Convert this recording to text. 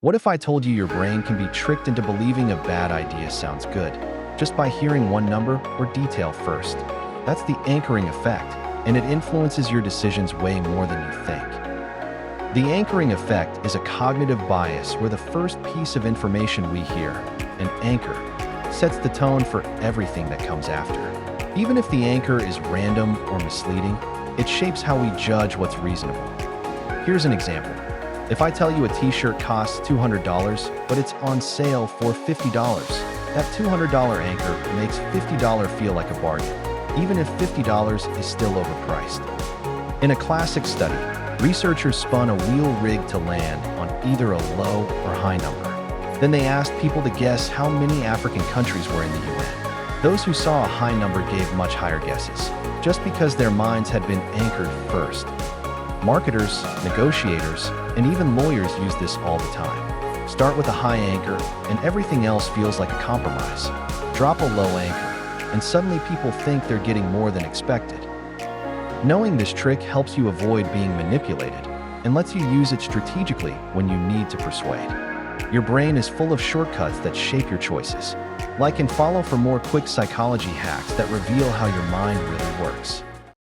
What if I told you your brain can be tricked into believing a bad idea sounds good, just by hearing one number or detail first? That's the anchoring effect, and it influences your decisions way more than you think. The anchoring effect is a cognitive bias where the first piece of information we hear, an anchor, sets the tone for everything that comes after. Even if the anchor is random or misleading, it shapes how we judge what's reasonable. Here's an example. If I tell you a t-shirt costs $200, but it's on sale for $50, that $200 anchor makes $50 feel like a bargain, even if $50 is still overpriced. In a classic study, researchers spun a wheel rigged to land on either a low or high number. Then they asked people to guess how many African countries were in the UN. Those who saw a high number gave much higher guesses, just because their minds had been anchored first. Marketers, negotiators, and even lawyers use this all the time. Start with a high anchor, and everything else feels like a compromise. Drop a low anchor, and suddenly people think they're getting more than expected. Knowing this trick helps you avoid being manipulated and lets you use it strategically when you need to persuade. Your brain is full of shortcuts that shape your choices. Like and follow for more quick psychology hacks that reveal how your mind really works.